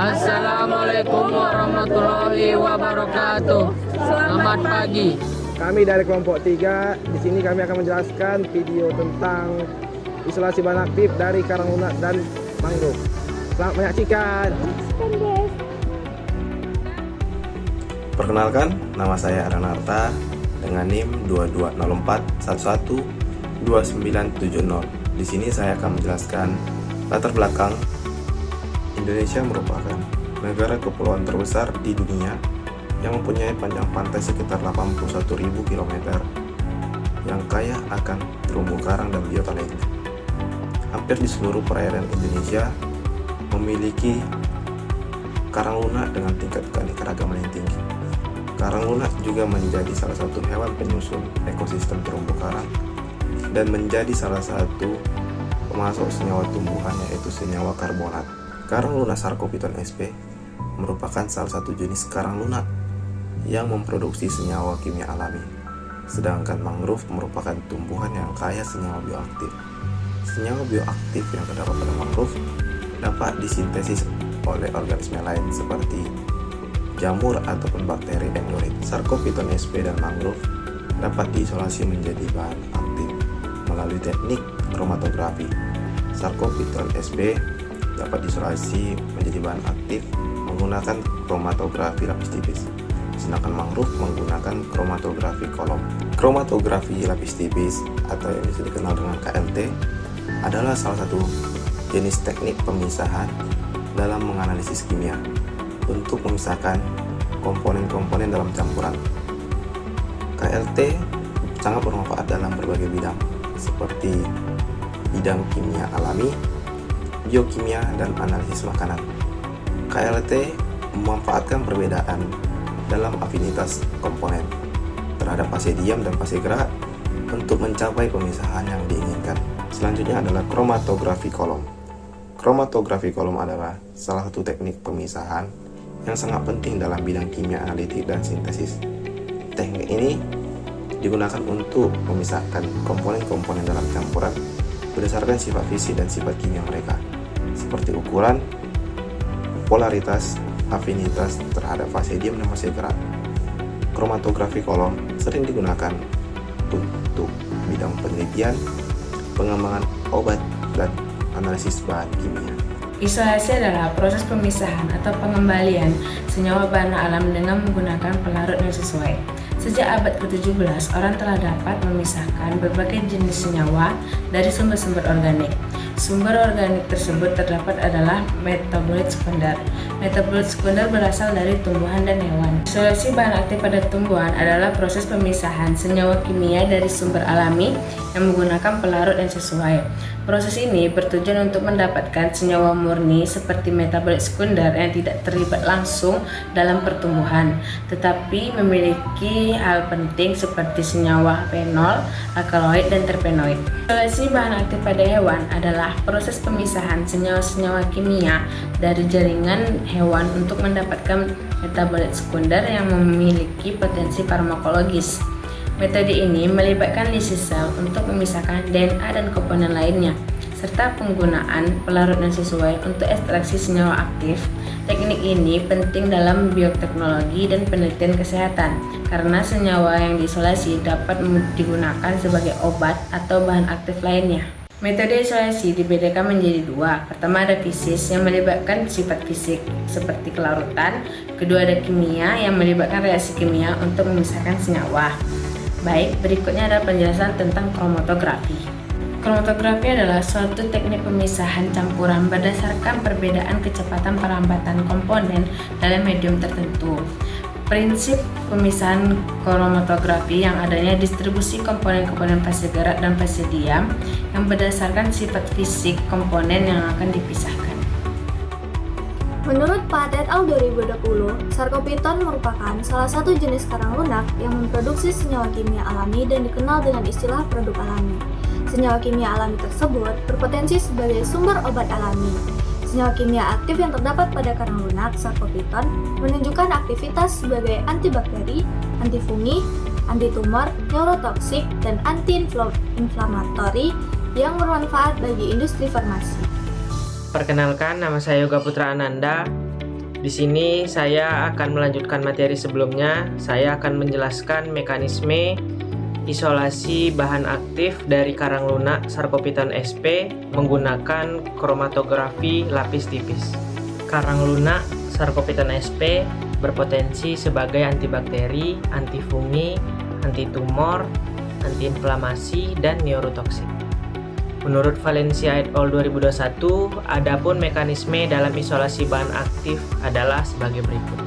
Assalamualaikum warahmatullahi wabarakatuh. Selamat pagi. Kami dari kelompok 3, di sini kami akan menjelaskan video tentang isolasi bahan aktif dari karang lunak dan mangrove. Selamat menyaksikan. Perkenalkan, nama saya Aranarta dengan NIM 2204112970. Di sini saya akan menjelaskan latar belakang. Indonesia merupakan negara kepulauan terbesar di dunia yang mempunyai panjang pantai sekitar 81.000 km yang kaya akan terumbu karang dan biota lainnya. Hampir di seluruh perairan Indonesia memiliki karang lunak dengan tingkat keanekaragaman yang tinggi. Karang lunak juga menjadi salah satu hewan penyusun ekosistem terumbu karang dan menjadi salah satu pemasok senyawa tumbuhan, yaitu senyawa karbonat. Karang lunak Sarcophyton sp merupakan salah satu jenis karang lunak yang memproduksi senyawa kimia alami. Sedangkan mangrove merupakan tumbuhan yang kaya senyawa bioaktif. Senyawa bioaktif yang terdapat pada mangrove dapat disintesis oleh organisme lain seperti jamur ataupun bakteri endorit. Sarcophyton sp dan mangrove dapat diisolasi menjadi bahan aktif melalui teknik kromatografi. Sarcophyton sp dapat diisolasi menjadi bahan aktif menggunakan kromatografi lapis tipis, sedangkan mangrove menggunakan kromatografi kolom. Kromatografi lapis tipis atau yang bisa dikenal dengan KLT adalah salah satu jenis teknik pemisahan dalam menganalisis kimia untuk memisahkan komponen-komponen dalam campuran. KLT sangat bermanfaat dalam berbagai bidang seperti bidang kimia alami, biokimia, dan analisis makanan. KLT memanfaatkan perbedaan dalam afinitas komponen terhadap fase diam dan fase gerak untuk mencapai pemisahan yang diinginkan. Selanjutnya adalah kromatografi kolom. Kromatografi kolom adalah salah satu teknik pemisahan yang sangat penting dalam bidang kimia analitik dan sintesis. Teknik ini digunakan untuk memisahkan komponen-komponen dalam campuran berdasarkan sifat fisik dan sifat kimia mereka, seperti ukuran, polaritas, afinitas terhadap fase diam dan fase gerak. Kromatografi kolom sering digunakan untuk bidang penelitian, pengembangan obat, dan analisis bahan kimia. Isolasi adalah proses pemisahan atau pengembalian senyawa bahan alam dengan menggunakan pelarut yang sesuai. Sejak abad ke-17, orang telah dapat memisahkan berbagai jenis senyawa dari sumber-sumber organik. Sumber organik tersebut terdapat adalah metabolit sekunder. Metabolit sekunder berasal dari tumbuhan dan hewan. Isolasi bahan aktif pada tumbuhan adalah proses pemisahan senyawa kimia dari sumber alami yang menggunakan pelarut yang sesuai. Proses ini bertujuan untuk mendapatkan senyawa murni seperti metabolit sekunder yang tidak terlibat langsung dalam pertumbuhan, tetapi memiliki hal penting seperti senyawa fenol, alkaloid, dan terpenoid. Isolasi bahan aktif pada hewan adalah proses pemisahan senyawa-senyawa kimia dari jaringan hewan untuk mendapatkan metabolit sekunder yang memiliki potensi farmakologis. Metode ini melibatkan lysis sel untuk memisahkan DNA dan komponen lainnya, serta penggunaan pelarut yang sesuai untuk ekstraksi senyawa aktif. Teknik ini penting dalam bioteknologi dan penelitian kesehatan, karena senyawa yang diisolasi dapat digunakan sebagai obat atau bahan aktif lainnya. Metode isolasi dibedakan menjadi dua. Pertama ada fisis yang melibatkan sifat fisik seperti kelarutan. Kedua ada kimia yang melibatkan reaksi kimia untuk memisahkan senyawa. Baik, berikutnya ada penjelasan tentang kromatografi. Kromatografi adalah suatu teknik pemisahan campuran berdasarkan perbedaan kecepatan perlambatan komponen dalam medium tertentu. Prinsip pemisahan kromatografi yang adanya distribusi komponen-komponen fase gerak dan fase diam yang berdasarkan sifat fisik komponen yang akan dipisahkan. Menurut Pat et al. 2020, Sarcophyton merupakan salah satu jenis karang lunak yang memproduksi senyawa kimia alami dan dikenal dengan istilah produk alami. Senyawa kimia alami tersebut berpotensi sebagai sumber obat alami. Senyawa kimia aktif yang terdapat pada karang lunak Sarcophyton menunjukkan aktivitas sebagai antibakteri, antifungi, antitumor, neurotoksik, dan anti-inflamatori yang bermanfaat bagi industri farmasi. Perkenalkan, nama saya Yoga Putra Ananda. Di sini saya akan melanjutkan materi sebelumnya. Saya akan menjelaskan mekanisme isolasi bahan aktif dari karang lunak Sarcopithecus sp menggunakan kromatografi lapis tipis. Karang lunak Sarcopithecus sp berpotensi sebagai antibakteri, antifungi, antitumor, antiinflamasi, dan neurotoksik. Menurut Valencia et al. 2021, adapun mekanisme dalam isolasi bahan aktif adalah sebagai berikut.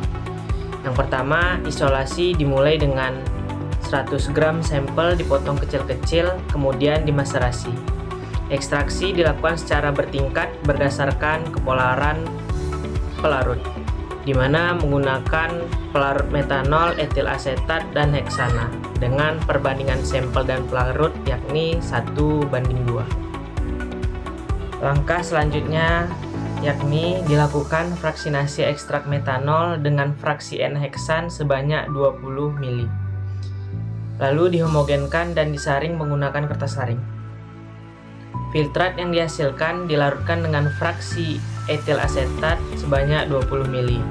Yang pertama, isolasi dimulai dengan 100 gram sampel dipotong kecil-kecil, kemudian dimaserasi. Ekstraksi dilakukan secara bertingkat berdasarkan kepolaran pelarut, di mana menggunakan pelarut metanol, etil asetat, dan heksana dengan perbandingan sampel dan pelarut yakni 1:2. Langkah selanjutnya yakni dilakukan fraksinasi ekstrak metanol dengan fraksi N-heksan sebanyak 20 ml. Lalu dihomogenkan dan disaring menggunakan kertas saring. Filtrat yang dihasilkan dilarutkan dengan fraksi etil asetat sebanyak 20 ml.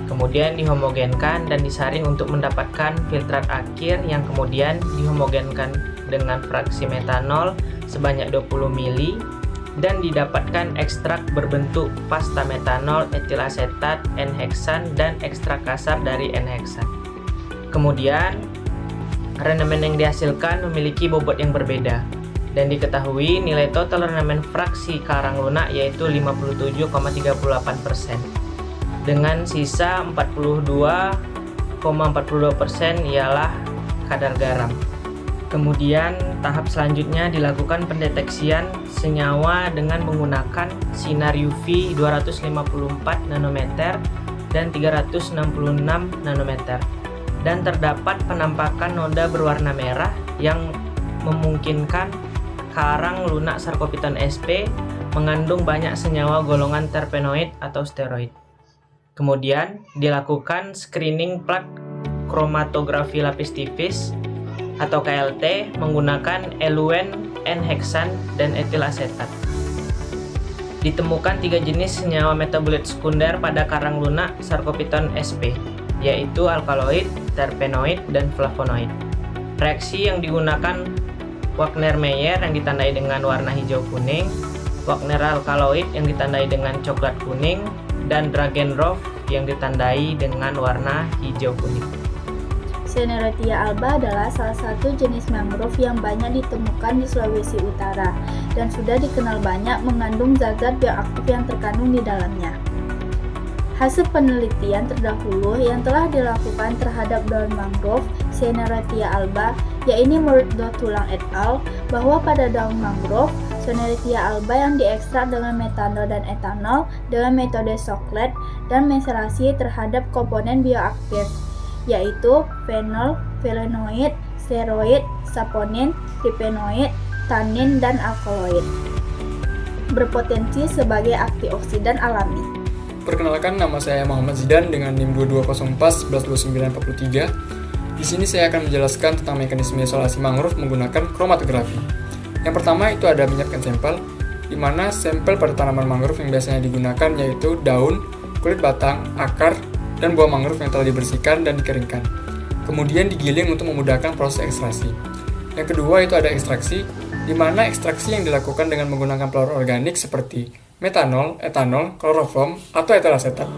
Kemudian dihomogenkan dan disaring untuk mendapatkan filtrat akhir yang kemudian dihomogenkan dengan fraksi metanol sebanyak 20 ml dan didapatkan ekstrak berbentuk pasta metanol, etil asetat, N-heksan, dan ekstrak kasar dari N-heksan. Kemudian, renemen yang dihasilkan memiliki bobot yang berbeda dan diketahui nilai total renemen fraksi karang lunak yaitu 57,38%. Dengan sisa 42,42% ialah kadar garam. Kemudian tahap selanjutnya dilakukan pendeteksian senyawa dengan menggunakan sinar UV 254 nanometer dan 366 nanometer. Dan terdapat penampakan noda berwarna merah yang memungkinkan karang lunak Sarcopithecus sp mengandung banyak senyawa golongan terpenoid atau steroid. Kemudian dilakukan screening plak kromatografi lapis tipis atau KLT menggunakan eluen, N-heksan, dan etil asetat. Ditemukan 3 jenis senyawa metabolit sekunder pada karang lunak Sarcopithecus sp, yaitu alkaloid, terpenoid, dan flavonoid. Reaksi yang digunakan Wagner-Meyer yang ditandai dengan warna hijau kuning, Wagner alkaloid yang ditandai dengan coklat kuning, dan Dragenroth yang ditandai dengan warna hijau kuning. Seneretia alba adalah salah satu jenis mangrove yang banyak ditemukan di Sulawesi Utara dan sudah dikenal banyak mengandung zat-zat bioaktif yang terkandung di dalamnya. Hasil penelitian terdahulu yang telah dilakukan terhadap daun mangrove Seneretia alba, yaitu menurut Tulang et al., bahwa pada daun mangrove Seneretia alba yang diekstrak dengan metanol dan etanol dengan metode Socklet dan meserasi terhadap komponen bioaktif, yaitu fenol, flavonoid, steroid, saponin, terpenoid, tannin, dan alkaloid, berpotensi sebagai antioksidan alami. Perkenalkan, nama saya Muhammad Zidan dengan NIM 2204-112943. Di sini saya akan menjelaskan tentang mekanisme isolasi mangrove menggunakan kromatografi. Yang pertama itu ada menyiapkan sampel, di mana sampel pada tanaman mangrove yang biasanya digunakan yaitu daun, kulit batang, akar, dan buah mangrove yang telah dibersihkan dan dikeringkan. Kemudian digiling untuk memudahkan proses ekstraksi. Yang kedua itu ada ekstraksi, di mana ekstraksi yang dilakukan dengan menggunakan pelarut organik seperti metanol, etanol, kloroform, atau etil asetat,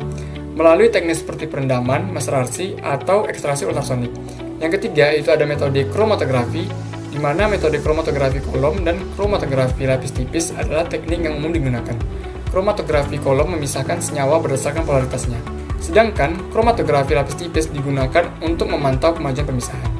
melalui teknik seperti perendaman, maserasi, atau ekstraksi ultrasonik. Yang ketiga itu ada metode kromatografi, di mana metode kromatografi kolom dan kromatografi lapis tipis adalah teknik yang umum digunakan. Kromatografi kolom memisahkan senyawa berdasarkan polaritasnya, sedangkan kromatografi lapis tipis digunakan untuk memantau kemajuan pemisahan.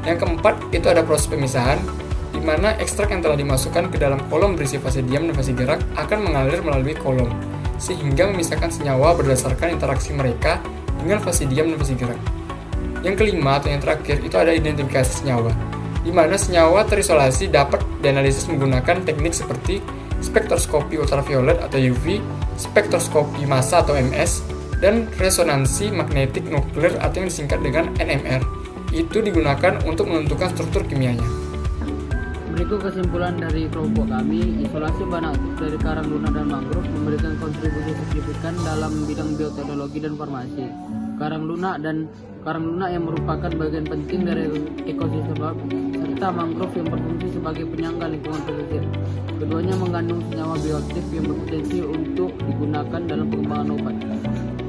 Yang keempat itu ada proses pemisahan, di mana ekstrak yang telah dimasukkan ke dalam kolom berisi fase diam dan fase gerak akan mengalir melalui kolom, sehingga memisahkan senyawa berdasarkan interaksi mereka dengan fase diam dan fase gerak. Yang kelima atau yang terakhir itu ada identifikasi senyawa, di mana senyawa terisolasi dapat dianalisis menggunakan teknik seperti spektroskopi ultraviolet atau UV, spektroskopi massa atau MS, dan resonansi magnetik nuklir atau yang disingkat dengan NMR. Itu digunakan untuk menentukan struktur kimianya. Berikut kesimpulan dari kelompok kami, isolasi bahan aktif dari karang lunak dan mangrove memberi memberikan kontribusi signifikan dalam bidang bioteknologi dan farmasi. Karang lunak yang merupakan bagian penting dari ekosistem laut, serta mangrove yang berfungsi sebagai penyangga lingkungan pesisir. Keduanya mengandung senyawa bioaktif yang berpotensi untuk digunakan dalam pengembangan obat.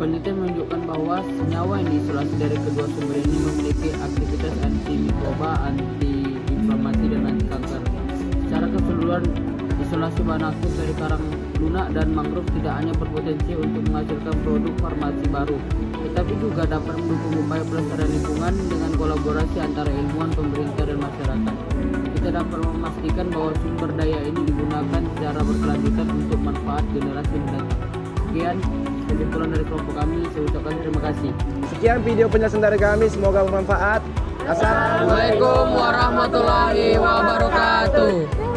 Penelitian menunjukkan bahwa senyawa yang diisolasi dari kedua sumber ini memiliki aktivitas antimikroba, anti-inflamasi, dan anti kanker. Secara keseluruhan, isolasi bahan aktif dari karang lunak dan mangrove tidak hanya berpotensi untuk menghasilkan produk farmasi baru, tetapi juga dapat mendukung upaya pelestarian lingkungan dengan kolaborasi antara ilmuwan, pemerintah, dan masyarakat. Kita dapat memastikan bahwa sumber daya ini digunakan secara berkelanjutan untuk manfaat generasi mendatang. Sekian kesimpulan dari kelompok kami. Saya ucapkan terima kasih. Sekian video penjelasan dari kami, semoga bermanfaat. Assalamualaikum Assalamualaikum warahmatullahi wabarakatuh.